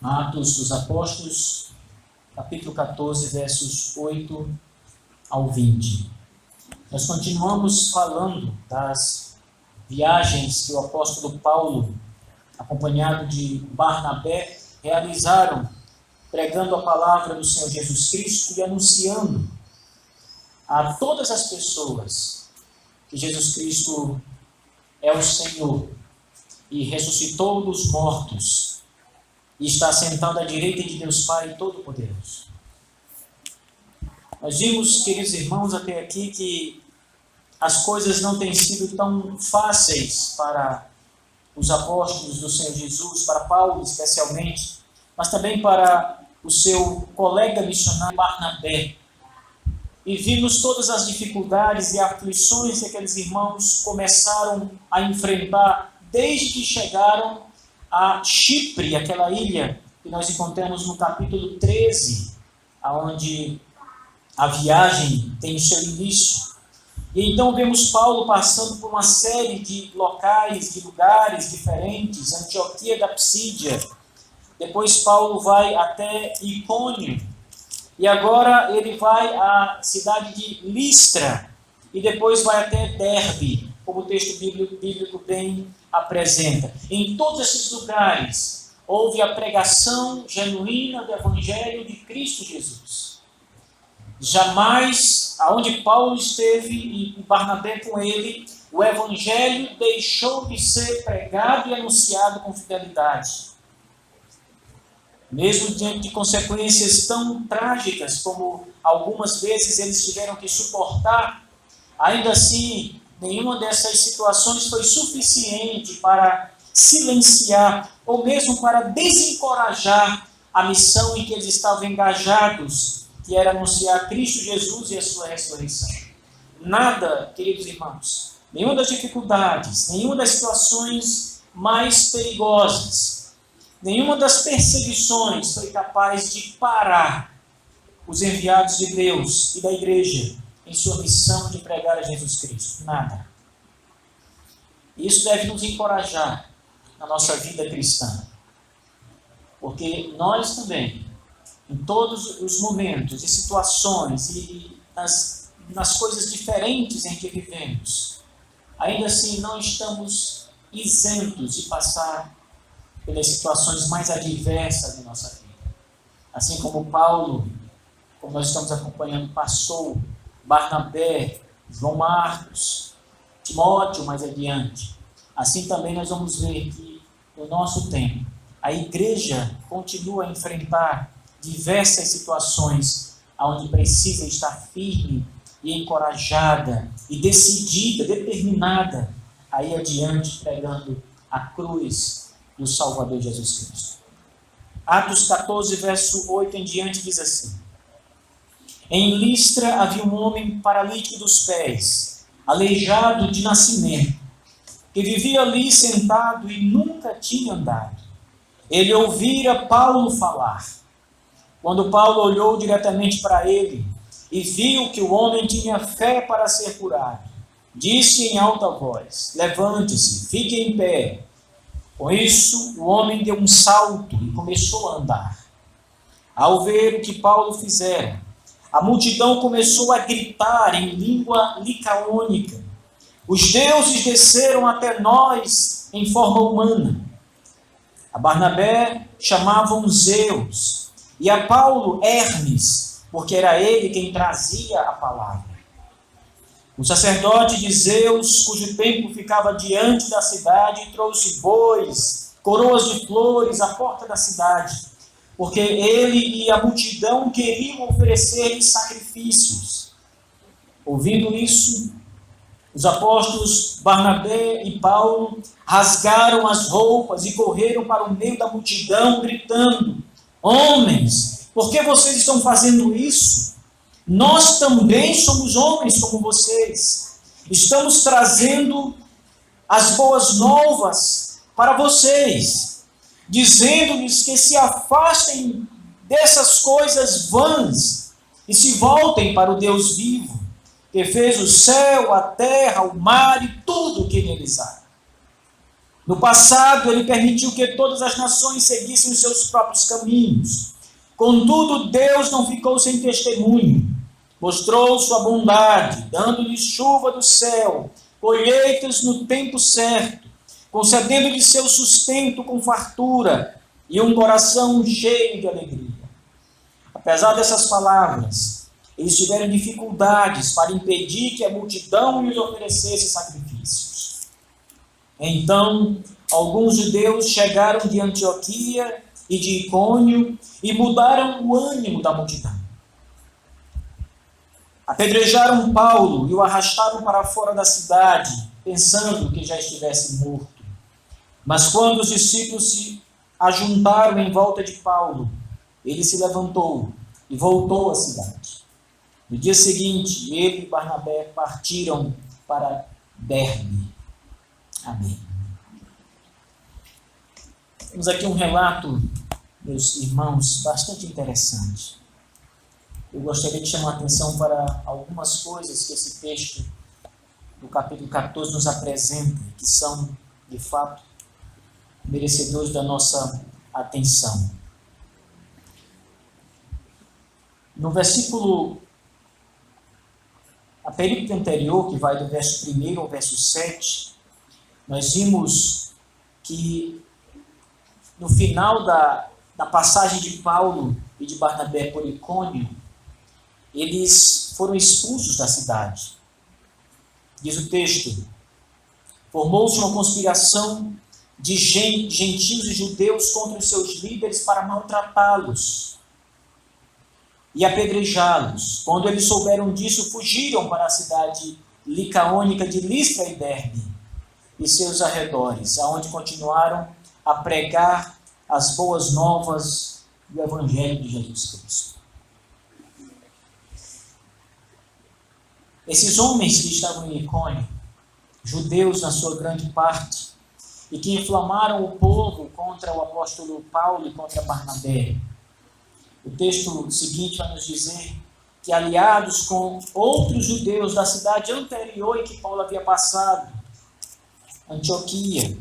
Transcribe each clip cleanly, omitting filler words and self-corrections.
Atos dos Apóstolos, capítulo 14, versos 8 ao 20. Nós continuamos falando das viagens que o apóstolo Paulo, acompanhado de Barnabé, realizaram, pregando a palavra do Senhor Jesus Cristo e anunciando a todas as pessoas que Jesus Cristo é o Senhor e ressuscitou dos mortos e está sentado à direita de Deus Pai Todo-Poderoso. Nós vimos, queridos irmãos, até aqui que as coisas não têm sido tão fáceis para os apóstolos do Senhor Jesus, para Paulo especialmente, mas também para o seu colega missionário Barnabé. E vimos todas as dificuldades e aflições que aqueles irmãos começaram a enfrentar desde que chegaram a Chipre, aquela ilha que nós encontramos no capítulo 13, onde a viagem tem o seu início. E então vemos Paulo passando por uma série de locais, de lugares diferentes, Antioquia da Psídia. Depois Paulo vai até Icônio. E agora ele vai à cidade de Listra. E depois vai até Derbe, como o texto bíblico bem apresenta. Em todos esses lugares houve a pregação genuína do Evangelho de Cristo Jesus. Jamais, aonde Paulo esteve e Barnabé com ele, o Evangelho deixou de ser pregado e anunciado com fidelidade. Mesmo diante de consequências tão trágicas como algumas vezes eles tiveram que suportar, ainda assim, nenhuma dessas situações foi suficiente para silenciar ou mesmo para desencorajar a missão em que eles estavam engajados, que era anunciar Cristo Jesus e a sua ressurreição. Nada, queridos irmãos, nenhuma das dificuldades, nenhuma das situações mais perigosas, nenhuma das perseguições foi capaz de parar os enviados de Deus e da igreja em sua missão de pregar a Jesus Cristo. Nada. Isso deve nos encorajar na nossa vida cristã. Porque nós também, em todos os momentos e situações e nas coisas diferentes em que vivemos, ainda assim não estamos isentos de passar pelas situações mais adversas de nossa vida. Assim como Paulo, como nós estamos acompanhando, passou, Barnabé, João Marcos, Timóteo mais adiante. Assim também nós vamos ver que no nosso tempo a igreja continua a enfrentar diversas situações onde precisa estar firme e encorajada e decidida, determinada a ir adiante pregando a cruz do Salvador Jesus Cristo. Atos 14, verso 8 em diante diz assim: Em Listra havia um homem paralítico dos pés, aleijado de nascimento, que vivia ali sentado e nunca tinha andado. Ele ouvira Paulo falar. Quando Paulo olhou diretamente para ele e viu que o homem tinha fé para ser curado, disse em alta voz: Levante-se, fique em pé. Com isso, o homem deu um salto e começou a andar. Ao ver o que Paulo fizera, a multidão começou a gritar em língua licaônica: Os deuses desceram até nós em forma humana. A Barnabé chamavam Zeus e a Paulo Hermes, porque era ele quem trazia a palavra. O sacerdote de Zeus, cujo templo ficava diante da cidade, trouxe bois, coroas de flores à porta da cidade, porque ele e a multidão queriam oferecer-lhe sacrifícios. Ouvindo isso, os apóstolos Barnabé e Paulo rasgaram as roupas e correram para o meio da multidão, gritando: Homens, por que vocês estão fazendo isso? Nós também somos homens como vocês. Estamos trazendo as boas novas para vocês, dizendo-lhes que se afastem dessas coisas vãs e se voltem para o Deus vivo, que fez o céu, a terra, o mar e tudo o que neles há. No passado, ele permitiu que todas as nações seguissem os seus próprios caminhos. Contudo, Deus não ficou sem testemunho. Mostrou sua bondade, dando-lhes chuva do céu, colheitas no tempo certo, concedendo-lhes seu sustento com fartura e um coração cheio de alegria. Apesar dessas palavras, eles tiveram dificuldades para impedir que a multidão lhes oferecesse sacrifícios. Então, alguns judeus chegaram de Antioquia e de Icônio e mudaram o ânimo da multidão. Apedrejaram Paulo e o arrastaram para fora da cidade, pensando que já estivesse morto. Mas quando os discípulos se ajuntaram em volta de Paulo, ele se levantou e voltou à cidade. No dia seguinte, ele e Barnabé partiram para Derbe. Amém. Temos aqui um relato, meus irmãos, bastante interessante. Eu gostaria de chamar a atenção para algumas coisas que esse texto do capítulo 14 nos apresenta, que são, de fato, merecedores da nossa atenção. No versículo, a perícope anterior, que vai do verso 1 ao verso 7, nós vimos que no final da passagem de Paulo e de Barnabé por Icônio, eles foram expulsos da cidade. Diz o texto: formou-se uma conspiração de gentios e judeus contra os seus líderes para maltratá-los e apedrejá-los. Quando eles souberam disso, fugiram para a cidade licaônica de Listra e Derbe e seus arredores, aonde continuaram a pregar as boas novas do Evangelho de Jesus Cristo. Esses homens que estavam em Icônio, judeus na sua grande parte, e que inflamaram o povo contra o apóstolo Paulo e contra Barnabé. O texto seguinte vai nos dizer que, aliados com outros judeus da cidade anterior em que Paulo havia passado, Antioquia,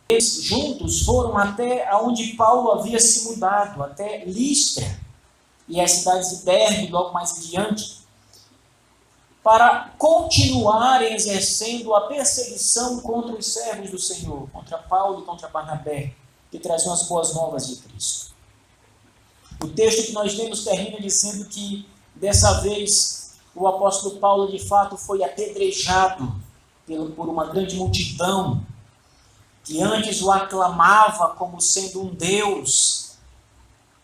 eles juntos foram até onde Paulo havia se mudado, até Listra e as cidades de Derbe, logo mais adiante, para continuarem exercendo a perseguição contra os servos do Senhor, contra Paulo e contra Barnabé, que traziam as boas novas de Cristo. O texto que nós lemos termina dizendo que, dessa vez, o apóstolo Paulo, de fato, foi apedrejado por uma grande multidão, que antes o aclamava como sendo um Deus,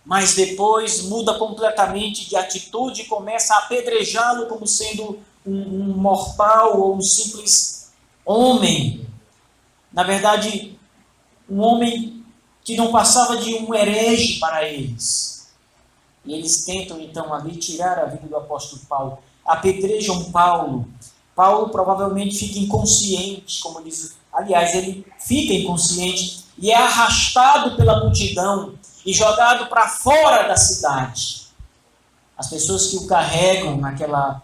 mas depois muda completamente de atitude e começa a apedrejá-lo como sendo um mortal ou um simples homem. Na verdade, um homem que não passava de um herege para eles. E eles tentam então ali tirar a vida do apóstolo Paulo. Apedrejam Paulo. Paulo provavelmente fica inconsciente, como diz. Aliás, ele fica inconsciente e é arrastado pela multidão e jogado para fora da cidade. As pessoas que o carregam naquela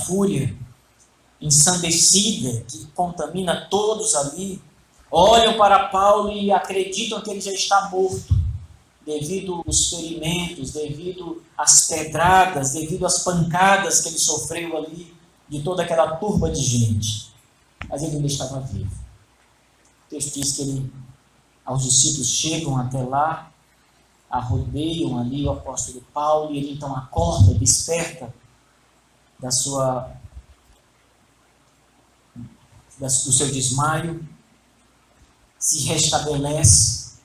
fúria ensandecida que contamina todos ali, olham para Paulo e acreditam que ele já está morto, devido aos ferimentos, devido às pedradas, devido às pancadas que ele sofreu ali de toda aquela turba de gente. Mas ele ainda estava vivo. O texto diz que os discípulos chegam até lá, arrodeiam ali o apóstolo Paulo, e ele então acorda, desperta do seu desmaio, se restabelece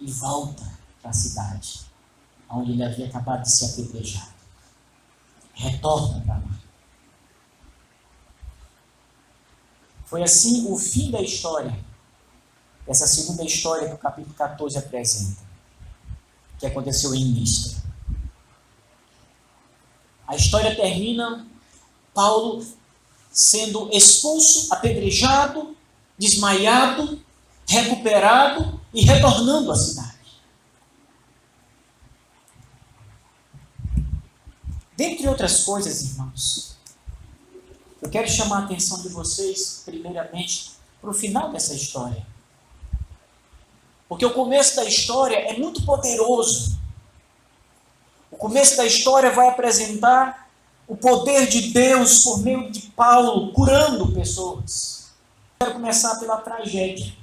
e volta para a cidade, onde ele havia acabado de ser apedrejado. Retorna para lá. Foi assim o fim da história, essa segunda história que o capítulo 14 apresenta, que aconteceu em Listra. A história termina Paulo sendo expulso, apedrejado, desmaiado, recuperado e retornando à cidade. Dentre outras coisas, irmãos, eu quero chamar a atenção de vocês, primeiramente, para o final dessa história. Porque o começo da história é muito poderoso. O começo da história vai apresentar o poder de Deus por meio de Paulo, curando pessoas. Quero começar pela tragédia.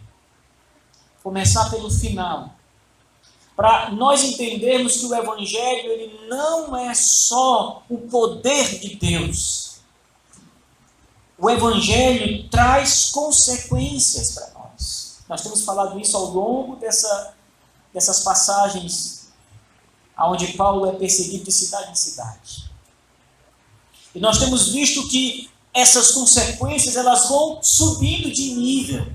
Começar pelo final. Para nós entendermos que o Evangelho ele não é só o poder de Deus. O Evangelho traz consequências para nós. Nós temos falado isso ao longo dessas passagens onde Paulo é perseguido de cidade em cidade. E nós temos visto que essas consequências elas vão subindo de nível.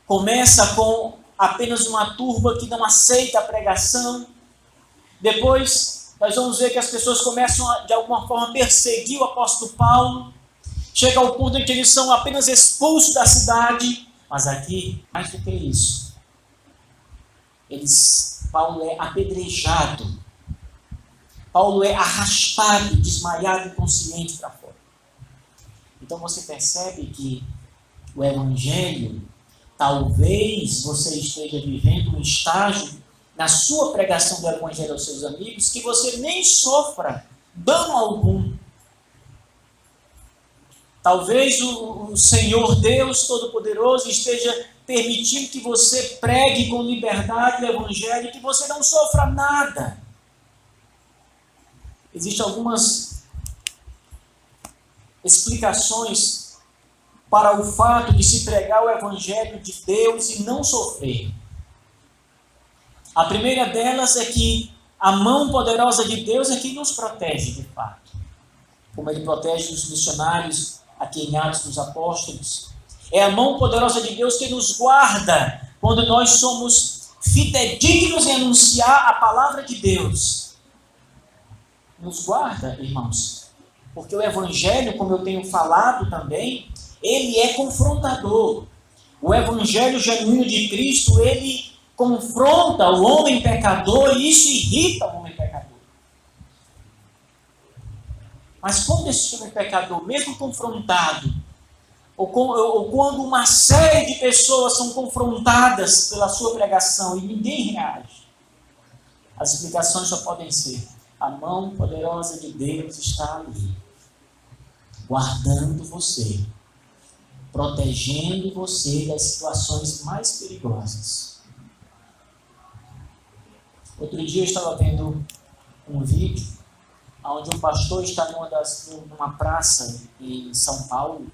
Começa com apenas uma turba que não aceita a pregação. Depois, nós vamos ver que as pessoas começam a, de alguma forma, perseguir o apóstolo Paulo. Chega ao ponto em que eles são apenas expulsos da cidade. Mas aqui, mais do que isso, Paulo é apedrejado. Paulo é arrastado, desmaiado, inconsciente para fora. Então você percebe que o Evangelho, talvez você esteja vivendo um estágio na sua pregação do Evangelho aos seus amigos que você nem sofra dano algum. Talvez o Senhor Deus Todo-Poderoso esteja permitindo que você pregue com liberdade o Evangelho e que você não sofra nada. Existem algumas explicações para o fato de se pregar o Evangelho de Deus e não sofrer. A primeira delas é que a mão poderosa de Deus é quem nos protege de fato. Como ele protege os missionários aqui em Atos dos Apóstolos. É a mão poderosa de Deus que nos guarda quando nós somos fidedignos em anunciar a palavra de Deus. Nos guarda, irmãos, porque o Evangelho, como eu tenho falado também, ele é confrontador. O Evangelho genuíno de Cristo, ele confronta o homem pecador e isso irrita o homem pecador. Mas quando esse homem pecador, mesmo confrontado, ou quando uma série de pessoas são confrontadas pela sua pregação e ninguém reage, as explicações só podem ser: a mão poderosa de Deus está ali, guardando você, protegendo você das situações mais perigosas. Outro dia eu estava vendo um vídeo onde um pastor está numa praça em São Paulo.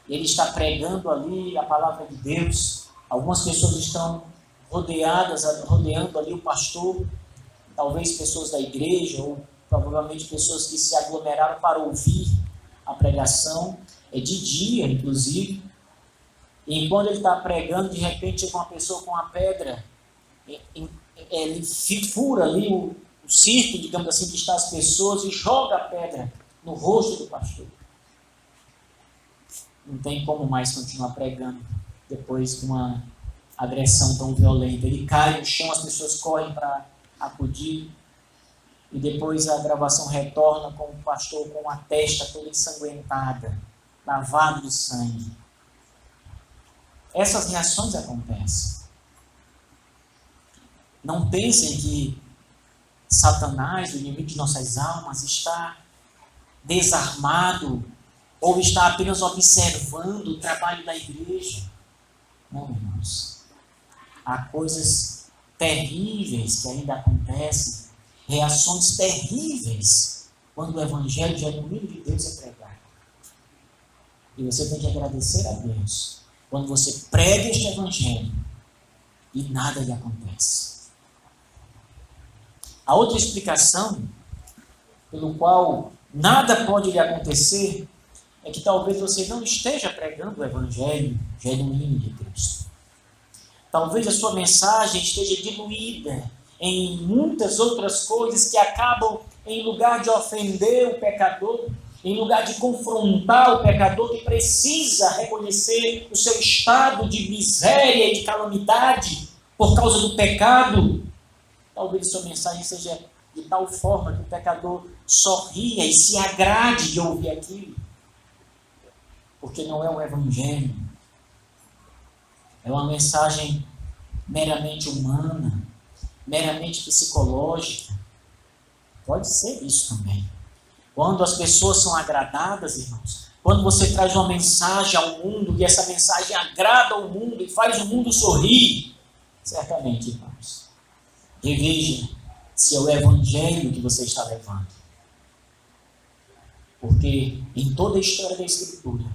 Ele está pregando ali a palavra de Deus. Algumas pessoas estão rodeando ali o pastor, talvez pessoas da igreja ou provavelmente pessoas que se aglomeraram para ouvir a pregação. É de dia, inclusive. E enquanto ele está pregando, de repente chega uma pessoa com uma pedra, ele fura ali o círculo, digamos assim, que está as pessoas e joga a pedra no rosto do pastor. Não tem como mais continuar pregando depois de uma agressão tão violenta. Ele cai no chão, as pessoas correm para acudir e depois a gravação retorna com o pastor com a testa toda ensanguentada, lavado de sangue. Essas reações acontecem. Não pensem que Satanás, o inimigo de nossas almas, está desarmado ou está apenas observando o trabalho da igreja. Não, irmãos. Há coisas terríveis que ainda acontecem, reações terríveis, quando o Evangelho genuíno de Deus é pregado. E você tem que agradecer a Deus quando você prega este Evangelho e nada lhe acontece. A outra explicação pelo qual nada pode lhe acontecer é que talvez você não esteja pregando o Evangelho genuíno de Cristo. Talvez a sua mensagem esteja diluída em muitas outras coisas que acabam, em lugar de ofender o pecador, em lugar de confrontar o pecador que precisa reconhecer o seu estado de miséria e de calamidade por causa do pecado, talvez sua mensagem seja de tal forma que o pecador sorria e se agrade de ouvir aquilo. porque não é um evangelho. É uma mensagem meramente humana, meramente psicológica. Pode ser isso também. Quando as pessoas são agradadas, irmãos, quando você traz uma mensagem ao mundo e essa mensagem agrada ao mundo e faz o mundo sorrir, certamente, irmãos, reveja se é o evangelho que você está levando. Porque em toda a história da Escritura,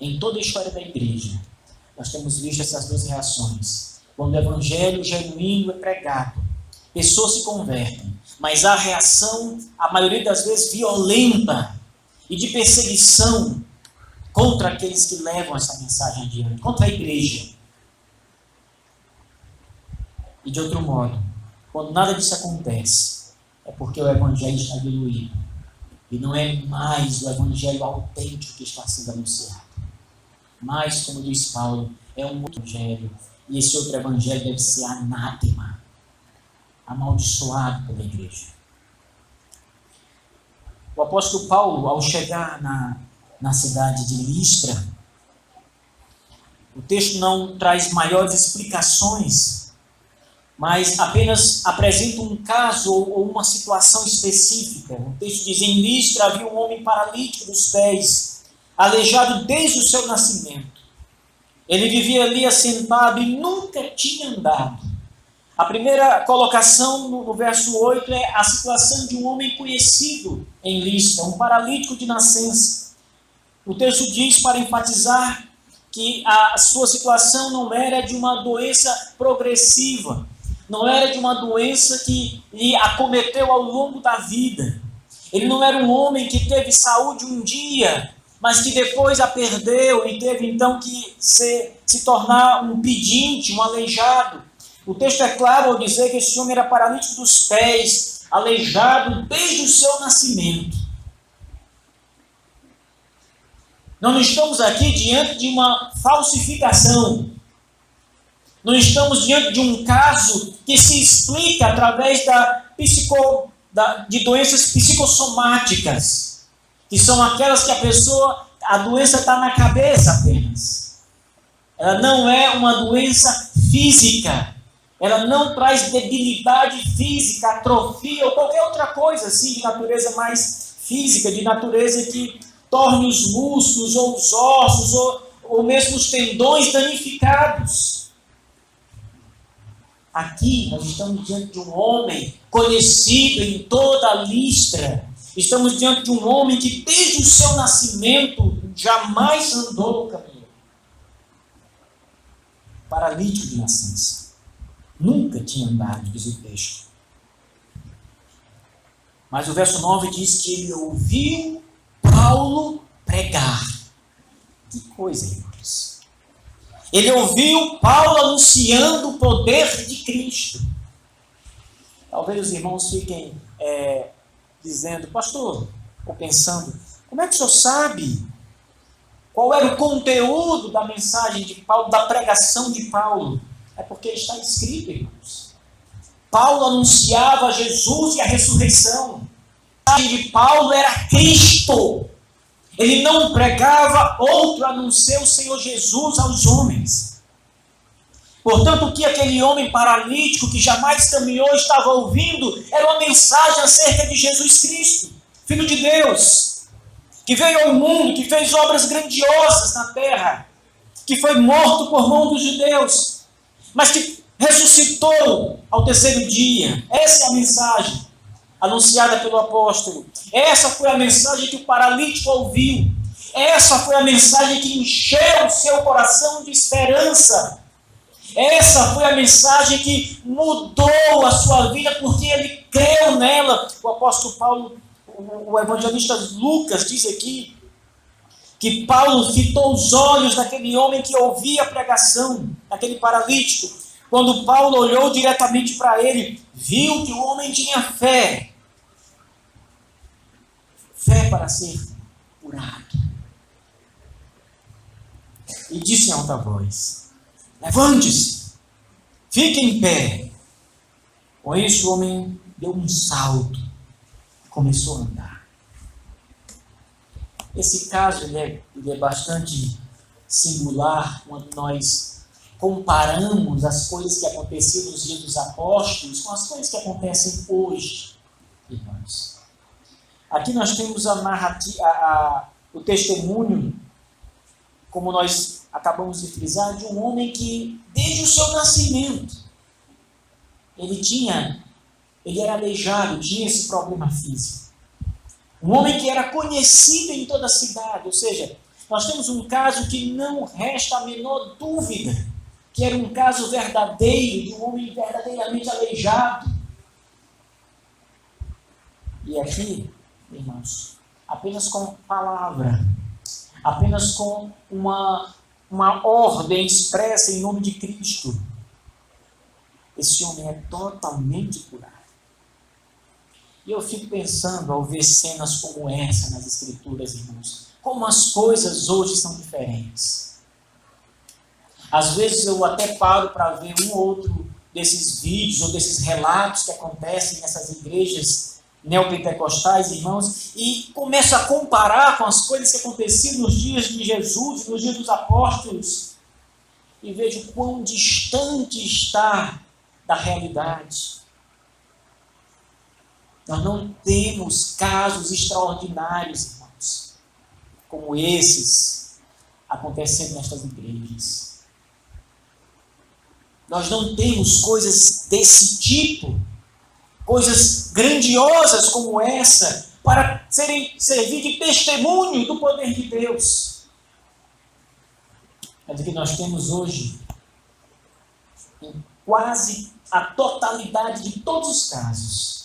em toda a história da igreja, nós temos visto essas duas reações. Quando o evangelho genuíno é pregado, pessoas se convertem, mas há reação, a maioria das vezes, violenta e de perseguição contra aqueles que levam essa mensagem adiante, contra a igreja. E de outro modo, quando nada disso acontece, é porque o evangelho está diluído. E não é mais o evangelho autêntico que está sendo anunciado. Mas, como diz Paulo, é um outro evangelho. E esse outro evangelho deve ser anátema, amaldiçoado pela igreja. O apóstolo Paulo, ao chegar na cidade de Listra, o texto não traz maiores explicações, mas apenas apresenta um caso ou uma situação específica. O texto diz: em Listra havia um homem paralítico dos pés, aleijado desde o seu nascimento. Ele vivia ali assentado e nunca tinha andado. A primeira colocação no verso 8 é a situação de um homem conhecido em Listra, um paralítico de nascença. O texto diz, para enfatizar, que a sua situação não era de uma doença progressiva, não era de uma doença que lhe acometeu ao longo da vida. Ele não era um homem que teve saúde um dia, mas que depois a perdeu e teve então que se tornar um pedinte, um aleijado. O texto é claro ao dizer que esse homem era paralítico dos pés, aleijado desde o seu nascimento. Não estamos aqui diante de uma falsificação. Não estamos diante de um caso que se explica através de doenças psicossomáticas, que são aquelas que a doença está na cabeça apenas. Ela não é uma doença física. Ela não traz debilidade física, atrofia ou qualquer outra coisa assim de natureza mais física, de natureza que torne os músculos ou os ossos ou mesmo os tendões danificados. Aqui nós estamos diante de um homem conhecido em toda a Listra. Estamos diante de um homem que desde o seu nascimento jamais andou o caminho. Paralítico de nascença. Nunca tinha andado, diz o texto. Mas o verso 9 diz que ele ouviu Paulo pregar. Que coisa, irmãos. Ele ouviu Paulo anunciando o poder de Cristo. Talvez os irmãos fiquem dizendo: pastor, ou pensando, como é que o senhor sabe qual era o conteúdo da mensagem de Paulo, da pregação de Paulo? É porque está escrito, irmãos. Paulo anunciava Jesus e a ressurreição. A mensagem de Paulo era Cristo. Ele não pregava outro a não ser o Senhor Jesus aos homens. Portanto, o que aquele homem paralítico que jamais caminhou estava ouvindo era uma mensagem acerca de Jesus Cristo, Filho de Deus, que veio ao mundo, que fez obras grandiosas na terra, que foi morto por mão dos judeus, mas que ressuscitou ao terceiro dia. Essa é a mensagem anunciada pelo apóstolo. Essa foi a mensagem que o paralítico ouviu. Essa foi a mensagem que encheu o seu coração de esperança. Essa foi a mensagem que mudou a sua vida, porque ele creu nela. O apóstolo Paulo, o evangelista Lucas diz aqui que Paulo fitou os olhos daquele homem que ouvia a pregação, daquele paralítico. Quando Paulo olhou diretamente para ele, viu que o homem tinha fé. Fé para ser curado. E disse em alta voz: levante-se, fique em pé. Com isso o homem deu um salto e começou a andar. Esse caso ele é bastante singular quando nós comparamos as coisas que aconteciam nos dias dos apóstolos com as coisas que acontecem hoje, irmãos. Aqui nós temos o testemunho, como nós acabamos de frisar, de um homem que, desde o seu nascimento, ele era aleijado, tinha esse problema físico. Um homem que era conhecido em toda a cidade, ou seja, nós temos um caso que não resta a menor dúvida, que era um caso verdadeiro, de um homem verdadeiramente aleijado. E aqui, irmãos, apenas com palavra, apenas com uma ordem expressa em nome de Cristo, esse homem é totalmente curado. E eu fico pensando, ao ver cenas como essa nas Escrituras, irmãos, como as coisas hoje são diferentes. Às vezes eu até paro para ver um ou outro desses vídeos ou desses relatos que acontecem nessas igrejas neopentecostais, irmãos, e começo a comparar com as coisas que aconteciam nos dias de Jesus e nos dias dos apóstolos, e vejo quão distante está da realidade. Nós não temos casos extraordinários, irmãos, como esses acontecendo nestas igrejas. Nós não temos coisas desse tipo, coisas grandiosas como essa, para servir de testemunho do poder de Deus. Mas o que nós temos hoje, em quase a totalidade de todos os casos,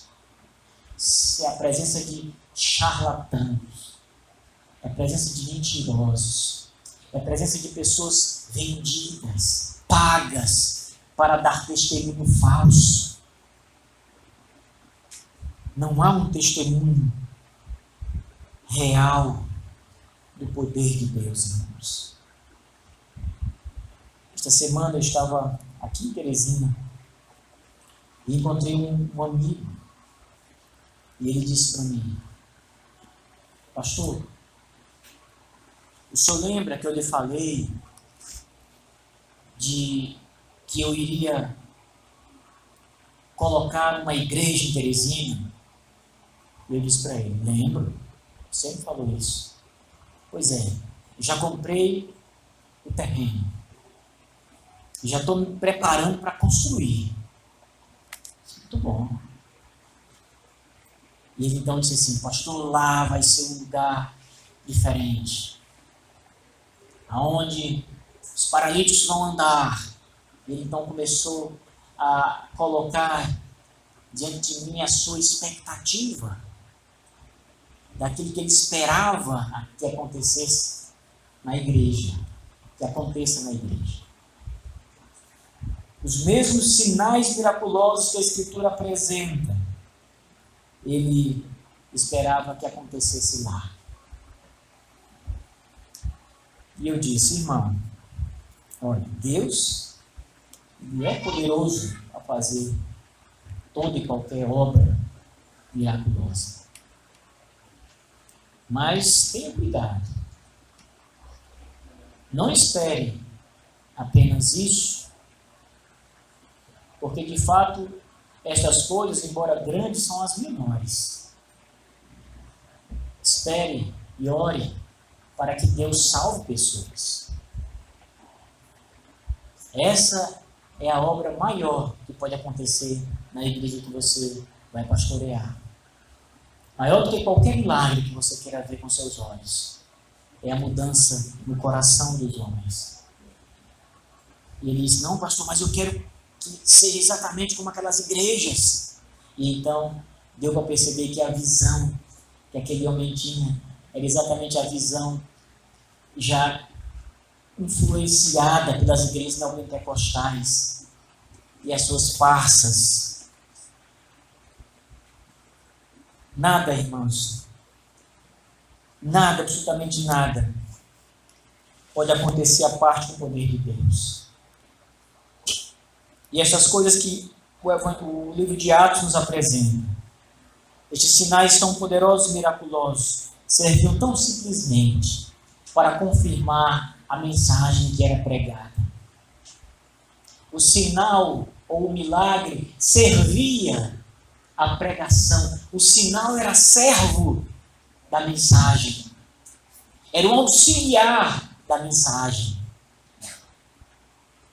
é a presença de charlatãos, é a presença de mentirosos, é a presença de pessoas vendidas, pagas, para dar testemunho falso. Não há um testemunho real do poder de Deus, irmãos. Esta semana eu estava aqui em Teresina e encontrei um amigo. E ele disse para mim: pastor, o senhor lembra que eu lhe falei de que eu iria colocar uma igreja em Teresina? E eu disse para ele: lembro, sempre falou isso. Pois é, já comprei o terreno, já estou me preparando para construir. Muito bom. E ele então disse assim: pastor, lá vai ser um lugar diferente, aonde os paralíticos vão andar. E ele então começou a colocar diante de mim a sua expectativa, daquilo que ele esperava que acontecesse na igreja, que aconteça na igreja. Os mesmos sinais miraculosos que a Escritura apresenta, ele esperava que acontecesse lá. E eu disse: irmão, olha, Deus, ele é poderoso a fazer toda e qualquer obra miraculosa. Mas tenha cuidado. Não espere apenas isso, porque de fato estas coisas, embora grandes, são as menores. Espere e ore para que Deus salve pessoas. Essa é a obra maior que pode acontecer na igreja que você vai pastorear. Maior do que qualquer milagre que você queira ver com seus olhos, é a mudança no coração dos homens. E ele disse: não, pastor, mas eu quero que seja exatamente como aquelas igrejas. E então deu para perceber que a visão que aquele homem tinha era exatamente a visão já influenciada pelas igrejas neopentecostais e as suas farsas. Nada, irmãos, nada, absolutamente nada, pode acontecer a parte do poder de Deus. E essas coisas que o livro de Atos nos apresenta, estes sinais tão poderosos e miraculosos, serviu tão simplesmente para confirmar a mensagem que era pregada. O sinal ou o milagre servia à pregação. O sinal era servo da mensagem. Era um auxiliar da mensagem.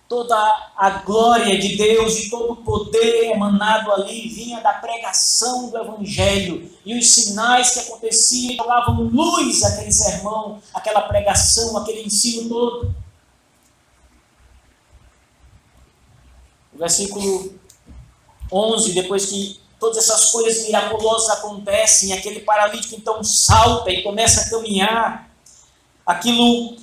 Toda a glória de Deus e todo o poder emanado ali vinha da pregação do Evangelho. E os sinais que aconteciam davam luz àquele sermão, àquela pregação, àquele ensino todo. O versículo 11, depois que todas essas coisas miraculosas acontecem, aquele paralítico então salta e começa a caminhar. Aquilo,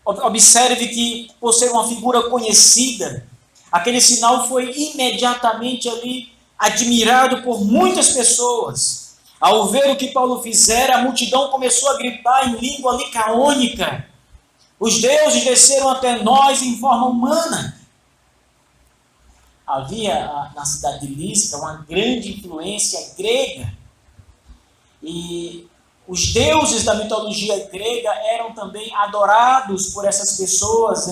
observe que, por ser uma figura conhecida, aquele sinal foi imediatamente ali admirado por muitas pessoas. Ao ver o que Paulo fizera, a multidão começou a gritar em língua licaônica: os deuses desceram até nós em forma humana. Havia na cidade de Listra uma grande influência grega, e os deuses da mitologia grega eram também adorados por essas pessoas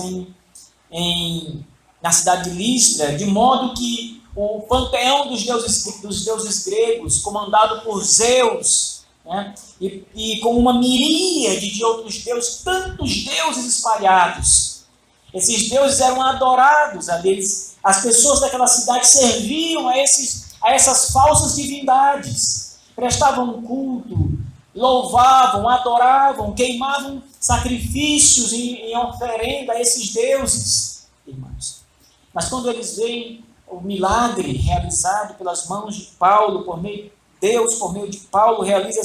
na cidade de Listra, de modo que o panteão dos deuses gregos, comandado por Zeus, né, e com uma miríade de outros deuses, tantos deuses espalhados, esses deuses eram adorados a deles. As pessoas daquela cidade serviam a essas falsas divindades, prestavam culto, louvavam, adoravam, queimavam sacrifícios em oferenda a esses deuses, irmãos. Mas quando eles veem o milagre realizado pelas mãos de Paulo, Deus, por meio de Paulo, realiza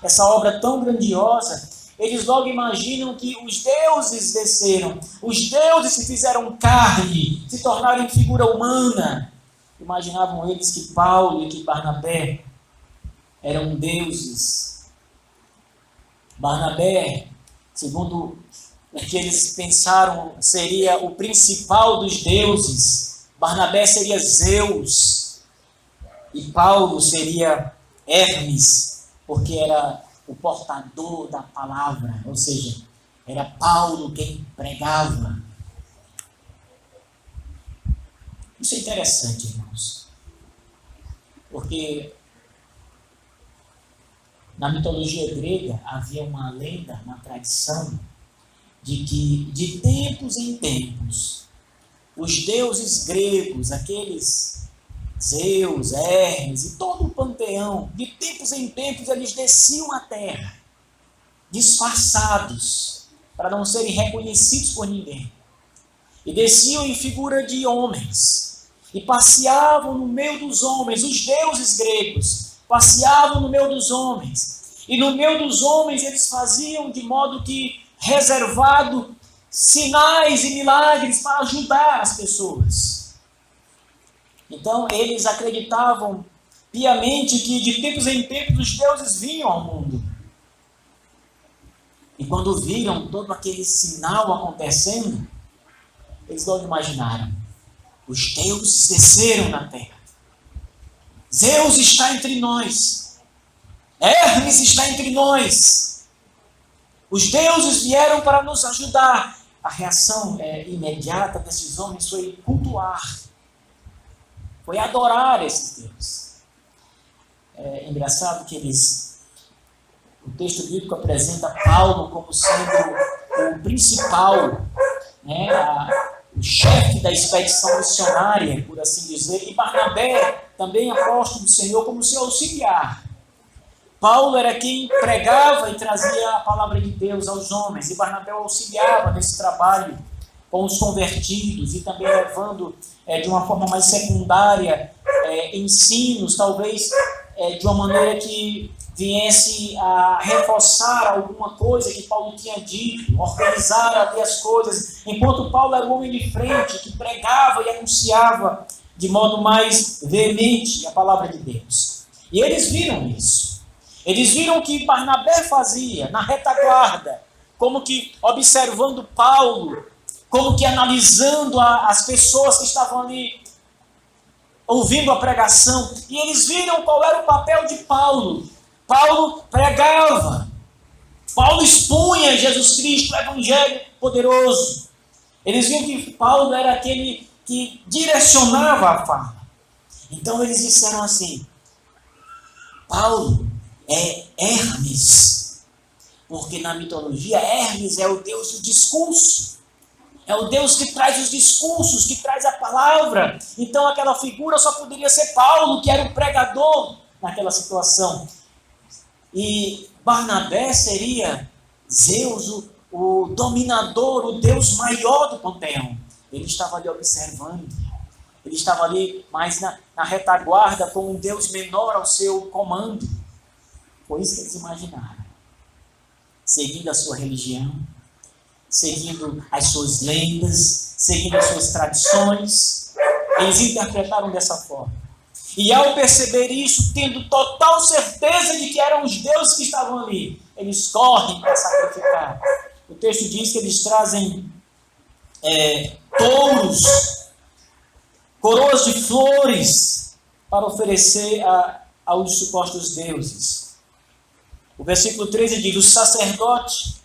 essa obra tão grandiosa, eles logo imaginam que os deuses desceram, os deuses se fizeram carne, se tornaram em figura humana. Imaginavam eles que Paulo e que Barnabé eram deuses. Barnabé, segundo o que eles pensaram, seria o principal dos deuses. Barnabé seria Zeus. E Paulo seria Hermes, porque era o portador da palavra, ou seja, era Paulo quem pregava. Isso é interessante, irmãos, porque na mitologia grega havia uma lenda, uma tradição, de que de tempos em tempos os deuses gregos, aqueles Zeus, Hermes e todo o panteão, de tempos em tempos eles desciam à terra, disfarçados, para não serem reconhecidos por ninguém. E desciam em figura de homens, e passeavam no meio dos homens. Os deuses gregos passeavam no meio dos homens, e no meio dos homens eles faziam de modo que reservado sinais e milagres para ajudar as pessoas. Então, eles acreditavam piamente que de tempos em tempos os deuses vinham ao mundo. E quando viram todo aquele sinal acontecendo, eles logo imaginaram: os deuses desceram na terra. Zeus está entre nós. Hermes está entre nós. Os deuses vieram para nos ajudar. A reação imediata desses homens foi cultuar, foi adorar esses deuses. É engraçado que o texto bíblico apresenta Paulo como sendo o principal, né, o chefe da expedição missionária, por assim dizer, e Barnabé, também apóstolo do Senhor, como seu auxiliar. Paulo era quem pregava e trazia a palavra de Deus aos homens, e Barnabé auxiliava nesse trabalho com os convertidos e também levando de uma forma mais secundária ensinos, talvez de uma maneira que viesse a reforçar alguma coisa que Paulo tinha dito, organizar ali as coisas, enquanto Paulo era o homem de frente que pregava e anunciava de modo mais veemente a palavra de Deus. E eles viram isso. Eles viram o que Barnabé fazia na retaguarda, como que observando Paulo, como que analisando as pessoas que estavam ali ouvindo a pregação, e eles viram qual era o papel de Paulo. Paulo pregava, Paulo expunha Jesus Cristo, o Evangelho poderoso. Eles viam que Paulo era aquele que direcionava a fala. Então eles disseram assim: Paulo é Hermes, porque na mitologia Hermes é o deus do discurso. É o Deus que traz os discursos, que traz a palavra. Então aquela figura só poderia ser Paulo, que era o pregador naquela situação. E Barnabé seria Zeus, o dominador, o Deus maior do panteão. Ele estava ali observando. Ele estava ali mais na retaguarda, com um Deus menor ao seu comando. Foi isso que eles imaginaram. Seguindo a sua religião, seguindo as suas lendas, seguindo as suas tradições. Eles interpretaram dessa forma. E ao perceber isso, tendo total certeza de que eram os deuses que estavam ali, eles correm para sacrificar. O texto diz que eles trazem touros, coroas de flores, para oferecer aos supostos deuses. O versículo 13 diz: o sacerdote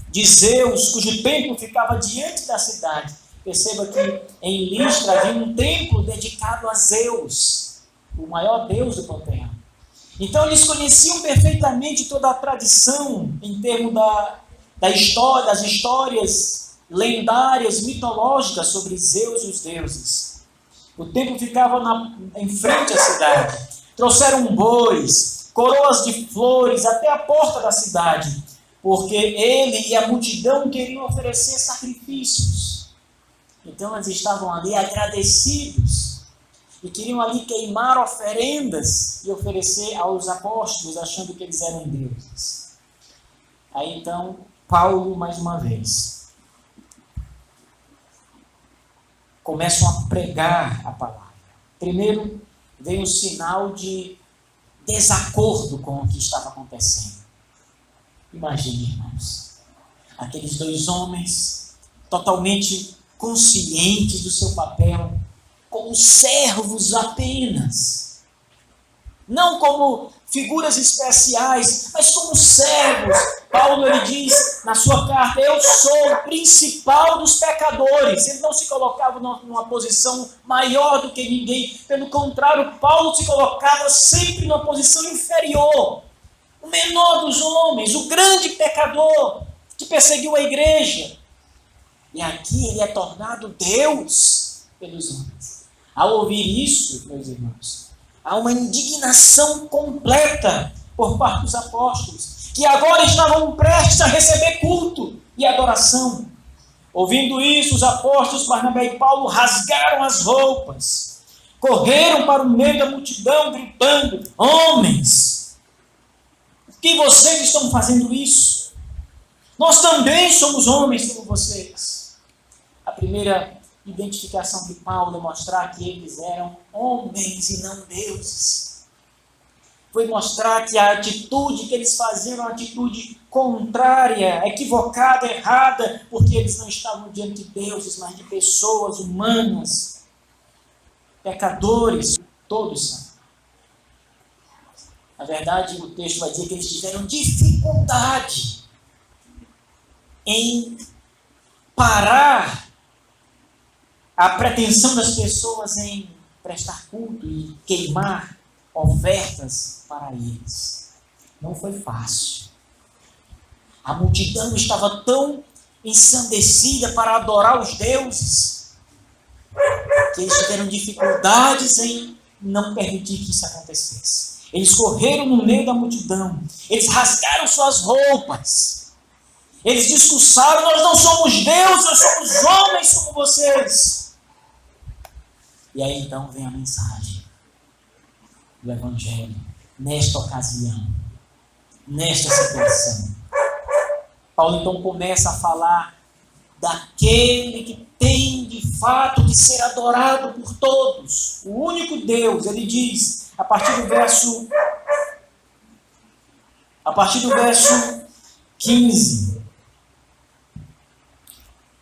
de Zeus, cujo templo ficava diante da cidade. Perceba que em Listra havia um templo dedicado a Zeus, o maior deus do panteão. Então eles conheciam perfeitamente toda a tradição em termos da história, das histórias lendárias, mitológicas sobre Zeus e os deuses. O templo ficava em frente à cidade. Trouxeram bois, coroas de flores até a porta da cidade, porque ele e a multidão queriam oferecer sacrifícios. Então eles estavam ali agradecidos e queriam ali queimar oferendas e oferecer aos apóstolos, achando que eles eram deuses. Aí então, Paulo, mais uma vez, começam a pregar a palavra. Primeiro, vem o sinal de desacordo com o que estava acontecendo. Imagine, irmãos, aqueles dois homens totalmente conscientes do seu papel, como servos apenas, não como figuras especiais, mas como servos. Paulo, ele diz na sua carta: eu sou o principal dos pecadores. Ele não se colocava numa posição maior do que ninguém, pelo contrário, Paulo se colocava sempre numa posição inferior, o menor dos homens, o grande pecador que perseguiu a igreja. E aqui ele é tornado Deus pelos homens. Ao ouvir isso, meus irmãos, há uma indignação completa por parte dos apóstolos, que agora estavam prestes a receber culto e adoração. Ouvindo isso, os apóstolos Barnabé e Paulo rasgaram as roupas, correram para o meio da multidão, gritando: homens, por que vocês estão fazendo isso? Nós também somos homens como vocês. A primeira identificação de Paulo é mostrar que eles eram homens e não deuses. Foi mostrar que a atitude que eles faziam era uma atitude contrária, equivocada, errada, porque eles não estavam diante de deuses, mas de pessoas humanas, pecadores, todos são. Na verdade, o texto vai dizer que eles tiveram dificuldade em parar a pretensão das pessoas em prestar culto e queimar ofertas para eles. Não foi fácil. A multidão estava tão ensandecida para adorar os deuses que eles tiveram dificuldades em não permitir que isso acontecesse. Eles correram no meio da multidão, eles rasgaram suas roupas, eles discursaram: nós não somos deuses, nós somos homens como vocês. E aí então vem a mensagem do Evangelho, nesta ocasião, nesta situação. Paulo então começa a falar daquele que tem de fato de ser adorado por todos, o único Deus. Ele diz, a partir do verso 15: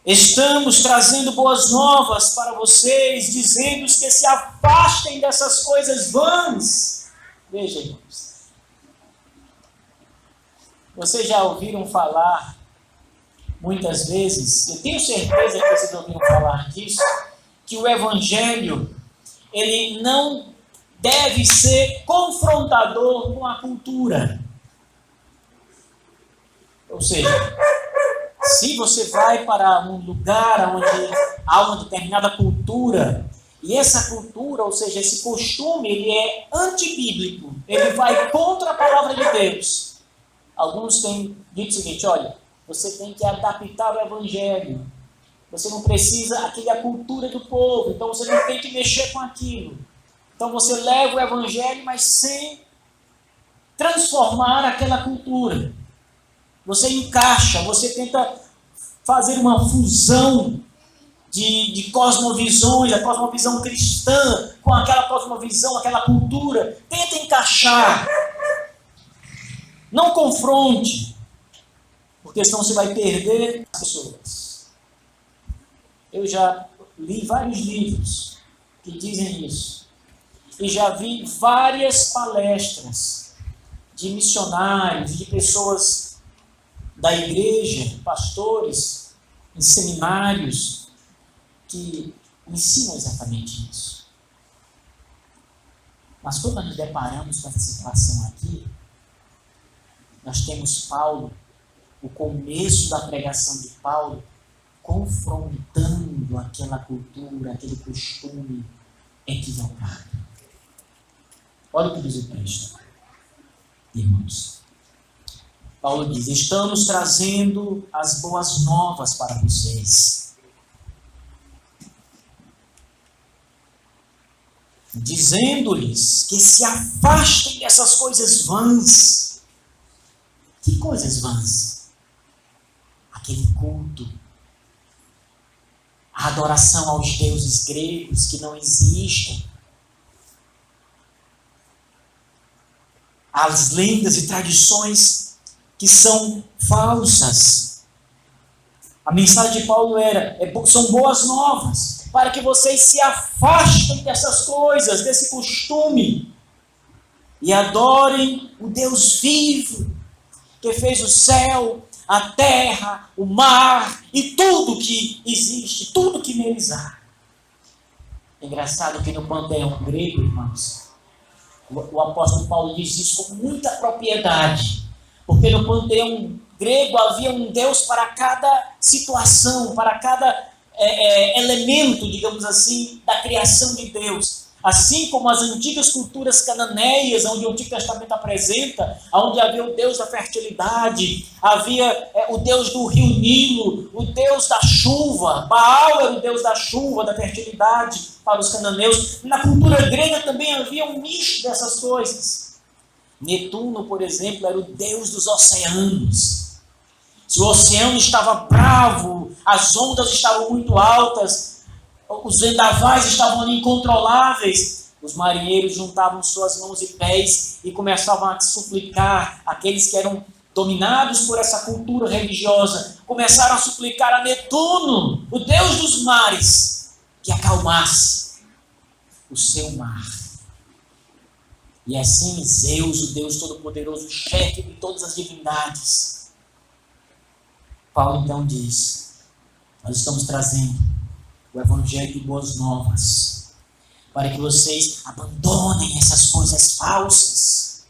estamos trazendo boas novas para vocês, dizendo-os que se afastem dessas coisas vãs. Veja, irmãos. Vocês já ouviram falar, muitas vezes, eu tenho certeza que vocês ouviram falar disso, que o Evangelho, ele não deve ser confrontador com a cultura. Ou seja, se você vai para um lugar onde há uma determinada cultura, e essa cultura, ou seja, esse costume, ele é antibíblico, ele vai contra a palavra de Deus. Alguns têm dito o seguinte: olha, você tem que adaptar o Evangelho, você não precisa, aquilo é a cultura do povo, então você não tem que mexer com aquilo. Então você leva o Evangelho, mas sem transformar aquela cultura. Você encaixa, você tenta fazer uma fusão de cosmovisões, a cosmovisão cristã com aquela cosmovisão, aquela cultura. Tenta encaixar. Não confronte, porque senão você vai perder as pessoas. Eu já li vários livros que dizem isso. E já vi várias palestras de missionários, de pessoas da igreja, pastores, em seminários, que ensinam exatamente isso. Mas quando nós nos deparamos com essa situação aqui, nós temos Paulo, o começo da pregação de Paulo, confrontando aquela cultura, aquele costume equivocado. Olha o que diz o texto, irmãos. Paulo diz: estamos trazendo as boas novas para vocês, dizendo-lhes que se afastem dessas coisas vãs. Que coisas vãs? Aquele culto, a adoração aos deuses gregos que não existem, as lendas e tradições que são falsas. A mensagem de Paulo são boas novas, para que vocês se afastem dessas coisas, desse costume, e adorem o Deus vivo, que fez o céu, a terra, o mar e tudo que existe, tudo que neles há. É engraçado que no panteão grego, irmãos, o apóstolo Paulo diz isso com muita propriedade, porque no panteão grego havia um Deus para cada situação, para cada elemento, digamos assim, da criação de Deus. Assim como as antigas culturas cananeias, onde o Antigo Testamento apresenta, onde havia o Deus da fertilidade, havia o Deus do rio Nilo, o Deus da chuva. Baal era o Deus da chuva, da fertilidade para os cananeus. Na cultura grega também havia um misto dessas coisas. Netuno, por exemplo, era o Deus dos oceanos. Se o oceano estava bravo, as ondas estavam muito altas, os vendavais estavam ali incontroláveis, os marinheiros juntavam suas mãos e pés e começavam a suplicar, aqueles que eram dominados por essa cultura religiosa, começaram a suplicar a Netuno, o Deus dos mares, que acalmasse o seu mar. E assim Zeus, o Deus Todo-Poderoso, o chefe de todas as divindades. Paulo então diz: nós estamos trazendo o Evangelho de Boas Novas, para que vocês abandonem essas coisas falsas,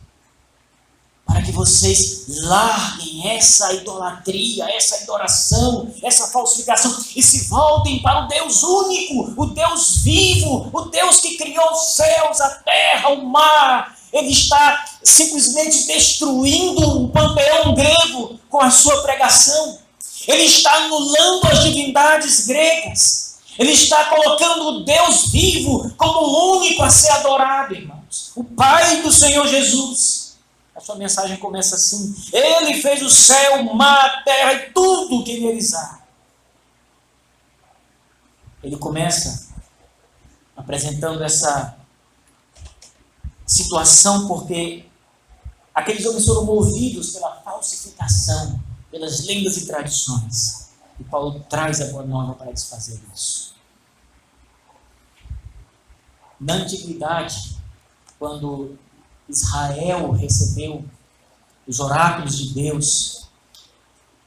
para que vocês larguem essa idolatria, essa adoração, essa falsificação, e se voltem para o Deus único, o Deus vivo, o Deus que criou os céus, a terra, o mar. Ele está simplesmente destruindo o panteão grego com a sua pregação. Ele está anulando as divindades gregas. Ele está colocando o Deus vivo como o único a ser adorado, irmãos. O Pai do Senhor Jesus. A sua mensagem começa assim: Ele fez o céu, o mar, a terra e tudo que neles há. Ele começa apresentando essa situação porque aqueles homens foram movidos pela falsificação, pelas lendas e tradições. E Paulo traz a boa nova para desfazer isso. Na antiguidade, quando Israel recebeu os oráculos de Deus,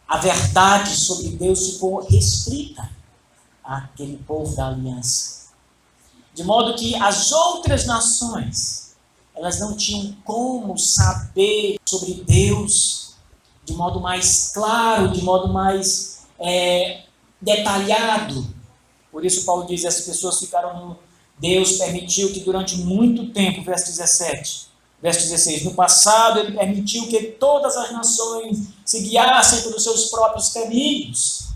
a verdade sobre Deus ficou restrita àquele povo da aliança. De modo que as outras nações, elas não tinham como saber sobre Deus de modo mais claro, de modo mais detalhado. Por isso Paulo diz, as pessoas ficaram Deus permitiu que durante muito tempo, verso 17, verso 16, no passado ele permitiu que todas as nações se guiassem pelos seus próprios caminhos.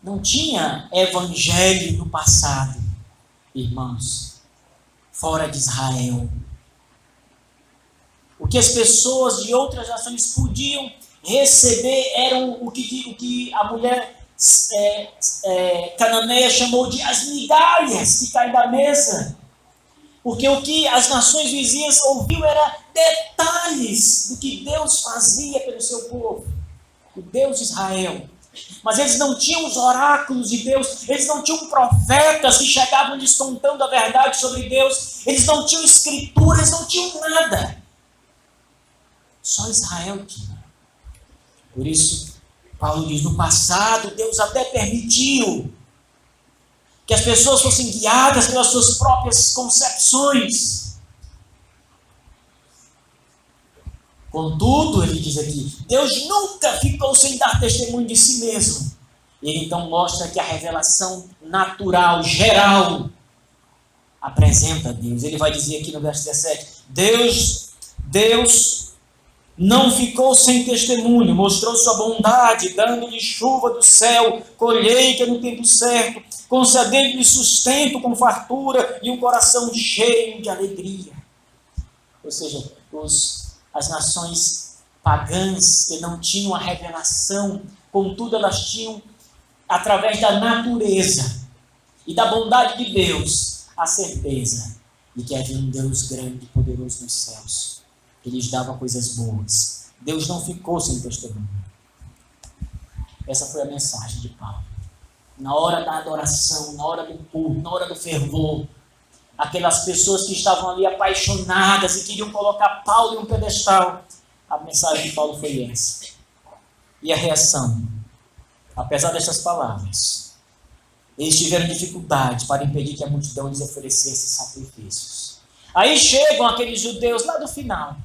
Não tinha evangelho no passado, irmãos, fora de Israel. O que as pessoas de outras nações podiam receber eram o que a mulher cananeia chamou de as migalhas que caem da mesa. Porque o que as nações vizinhas ouviam era detalhes do que Deus fazia pelo seu povo, o Deus de Israel. Mas eles não tinham os oráculos de Deus, eles não tinham profetas que chegavam lhes contando a verdade sobre Deus, eles não tinham escrituras, não tinham nada. Só Israel tinha. Por isso, Paulo diz, no passado, Deus até permitiu que as pessoas fossem guiadas pelas suas próprias concepções. Contudo, ele diz aqui, Deus nunca ficou sem dar testemunho de si mesmo. E ele então mostra que a revelação natural, geral, apresenta Deus. Ele vai dizer aqui no verso 17, Deus não ficou sem testemunho, mostrou sua bondade, dando-lhe chuva do céu, colheita no tempo certo, concedendo-lhe sustento com fartura e um coração cheio de alegria. Ou seja, as nações pagãs que não tinham a revelação, contudo elas tinham, através da natureza e da bondade de Deus, a certeza de que havia um Deus grande e poderoso nos céus, que lhes dava coisas boas. Deus não ficou sem testemunho. Essa foi a mensagem de Paulo. Na hora da adoração, na hora do culto, na hora do fervor, aquelas pessoas que estavam ali apaixonadas e queriam colocar Paulo em um pedestal, a mensagem de Paulo foi essa. E a reação, apesar dessas palavras, eles tiveram dificuldade para impedir que a multidão lhes oferecesse sacrifícios. Aí chegam aqueles judeus lá do final,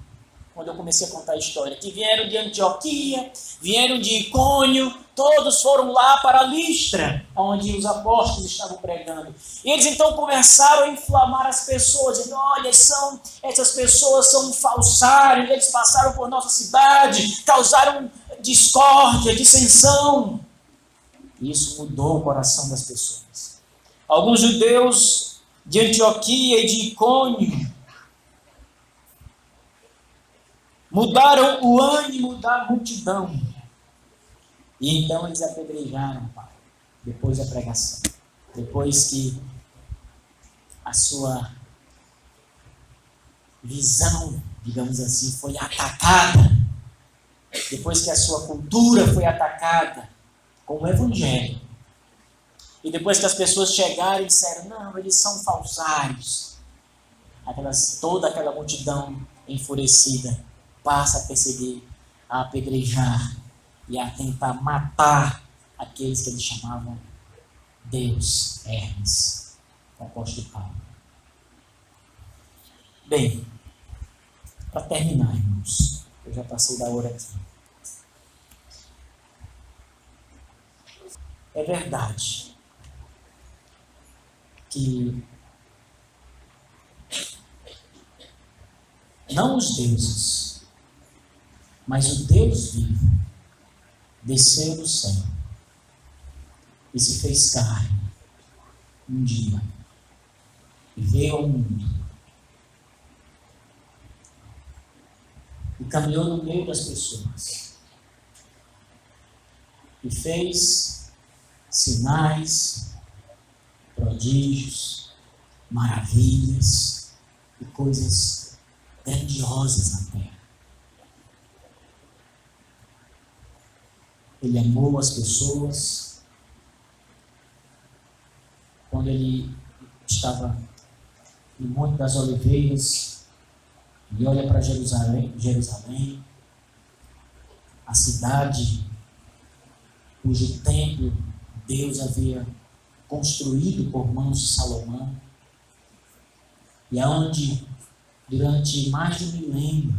quando eu comecei a contar a história, que vieram de Antioquia, vieram de Icônio, todos foram lá para Listra, onde os apóstolos estavam pregando. E eles então começaram a inflamar as pessoas, dizendo, olha, essas pessoas são falsários, eles passaram por nossa cidade, causaram discórdia, dissensão. E isso mudou o coração das pessoas. Alguns judeus de Antioquia e de Icônio mudaram o ânimo da multidão. E então eles apedrejaram Paulo, depois da pregação. Depois que a sua visão, digamos assim, foi atacada. Depois que a sua cultura foi atacada com o evangelho. E depois que as pessoas chegaram e disseram, não, eles são falsários. Toda aquela multidão enfurecida passa a perseguir, a apedrejar e a tentar matar aqueles que eles chamavam Deus, Hermes, o apóstolo Paulo. Bem, para terminar, irmãos, eu já passei da hora aqui. É verdade que não os deuses, mas o Deus vivo desceu do céu e se fez carne um dia e veio ao mundo e caminhou no meio das pessoas e fez sinais, prodígios, maravilhas e coisas grandiosas na terra. Ele amou as pessoas. Quando ele estava no Monte das Oliveiras, Ele olha para Jerusalém, a cidade cujo templo Deus havia construído por mãos de Salomão, e aonde durante mais de um milênio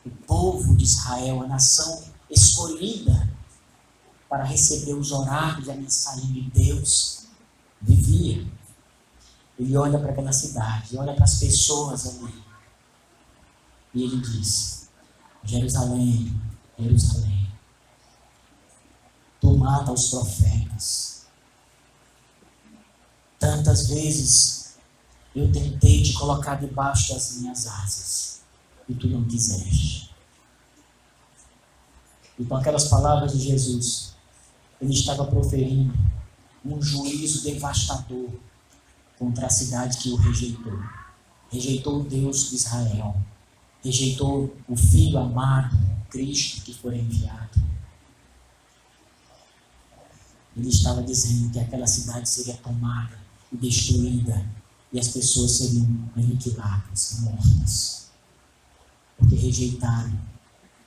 o povo de Israel, a nação escolhida para receber os oráculos e a mensagem de Deus, vivia. Ele olha para aquela cidade, olha para as pessoas ali, e ele diz: Jerusalém, Jerusalém, tu mata os profetas. Tantas vezes eu tentei te colocar debaixo das minhas asas e tu não quiseste. E com aquelas palavras de Jesus, ele estava proferindo um juízo devastador contra a cidade que o rejeitou. Rejeitou o Deus de Israel. Rejeitou o Filho amado, Cristo, que foi enviado. Ele estava dizendo que aquela cidade seria tomada e destruída, e as pessoas seriam aniquiladas, mortas, porque rejeitaram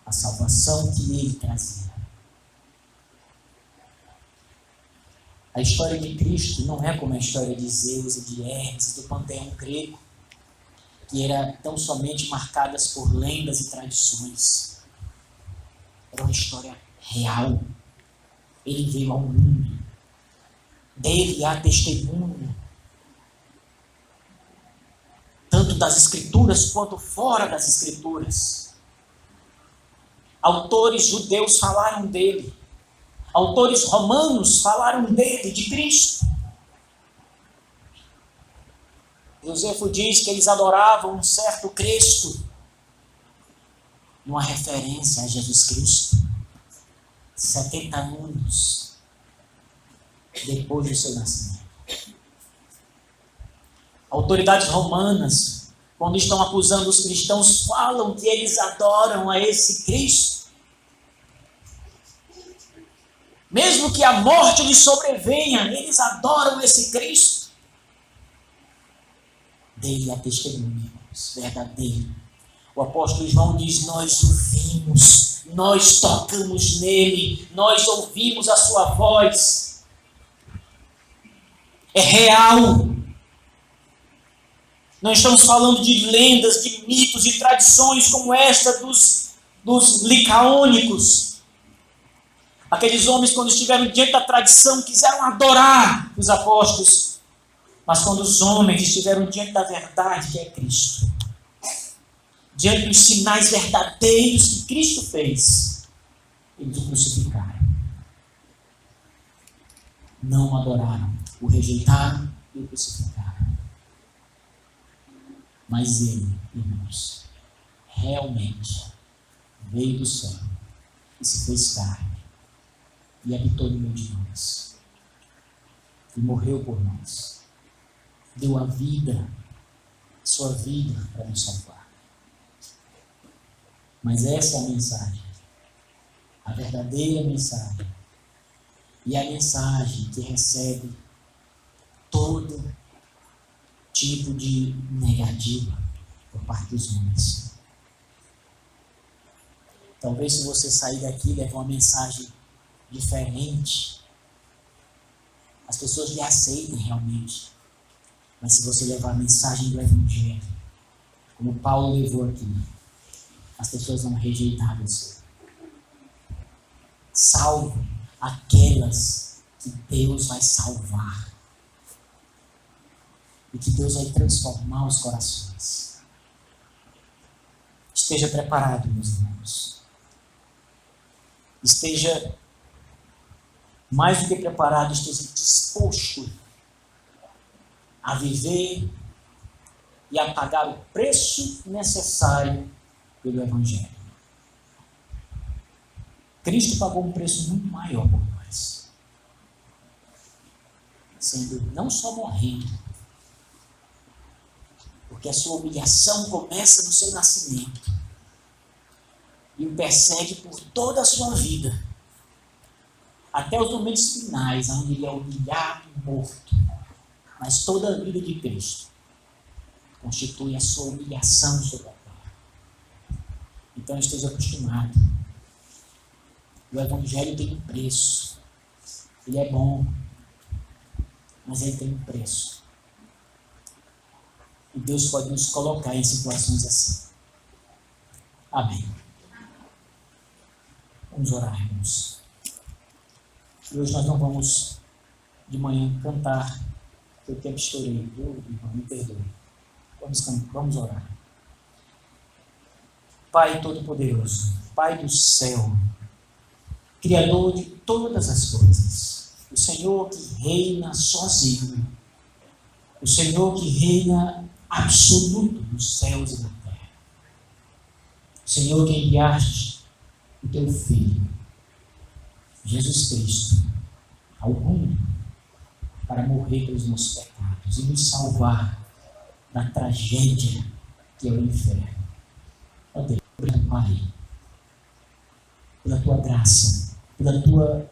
a salvação que ele trazia. A história de Cristo não é como a história de Zeus e de Hermes, do panteão grego, que era tão somente marcadas por lendas e tradições. Era uma história real. Ele veio ao mundo. Dele há testemunho, tanto das Escrituras quanto fora das Escrituras. Autores judeus falaram dele. Autores romanos falaram dele, de Cristo. Josefo diz que eles adoravam um certo Cristo, uma referência a Jesus Cristo. 70 anos depois do seu nascimento. Autoridades romanas, quando estão acusando os cristãos, falam que eles adoram a esse Cristo. Mesmo que a morte lhes sobrevenha, eles adoram esse Cristo. Dele a testemunha verdadeiro. O apóstolo João diz: nós o vimos, nós tocamos nele, nós ouvimos a sua voz. É real. Não estamos falando de lendas, de mitos, de tradições como esta dos licaônicos. Aqueles homens, quando estiveram diante da tradição, quiseram adorar os apóstolos. Mas quando os homens estiveram diante da verdade, que é Cristo, diante dos sinais verdadeiros que Cristo fez, eles o crucificaram. Não o adoraram, o rejeitaram e o crucificaram. Mas ele, irmãos, realmente veio do céu e se fez carne e habitou no meio de nós e morreu por nós. Deu a vida, sua vida, para nos salvar. Mas essa é a mensagem, a verdadeira mensagem, e a mensagem que recebe todo tipo de negativa por parte dos homens. Talvez, se você sair daqui e levar uma mensagem diferente, as pessoas lhe aceitem realmente. Mas se você levar a mensagem do Evangelho, como Paulo levou aqui, as pessoas vão rejeitar você. Salvo aquelas que Deus vai salvar. E que Deus vai transformar os corações. Esteja preparado, meus irmãos. Esteja mais do que preparado, esteja disposto a viver e a pagar o preço necessário pelo Evangelho. Cristo pagou um preço muito maior por nós, sendo não só morrendo, porque a sua humilhação começa no seu nascimento e o persegue por toda a sua vida, até os momentos finais, onde ele é humilhado e morto. Mas toda a vida de Cristo constitui a sua humilhação sobre a terra. Então esteja acostumado. O Evangelho tem um preço. Ele é bom, mas ele tem um preço. E Deus pode nos colocar em situações assim. Amém. Vamos orar, irmãos. E hoje nós não vamos de manhã cantar, porque eu tempo estourei, viu, irmão? Me perdoe. Vamos orar. Pai Todo-Poderoso, Pai do céu, Criador de todas as coisas, o Senhor que reina sozinho, o Senhor que reina absoluto nos céus e na terra, o Senhor que enviaste o teu Filho, Jesus Cristo, ao mundo, para morrer pelos nossos pecados e nos salvar da tragédia que é o inferno. Ó Deus, obrigado, Pai, pela tua graça, pela tua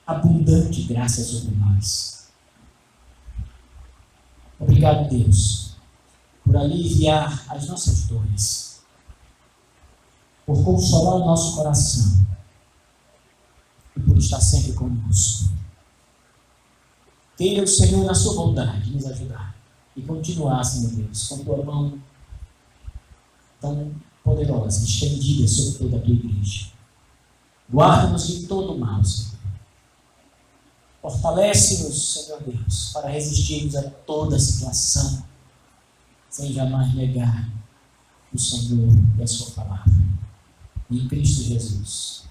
abundante graça sobre nós. Obrigado, Deus, por aliviar as nossas dores, por consolar o nosso coração e por estar sempre conosco. Queira o Senhor, na sua bondade, nos ajudar e continuar, Senhor Deus, com tua mão tão poderosa, estendida sobre toda a tua igreja. Guarda-nos de todo o mal, Senhor. Fortalece-nos, Senhor Deus, para resistirmos a toda situação, sem jamais negar o Senhor e a sua palavra. Em Cristo Jesus.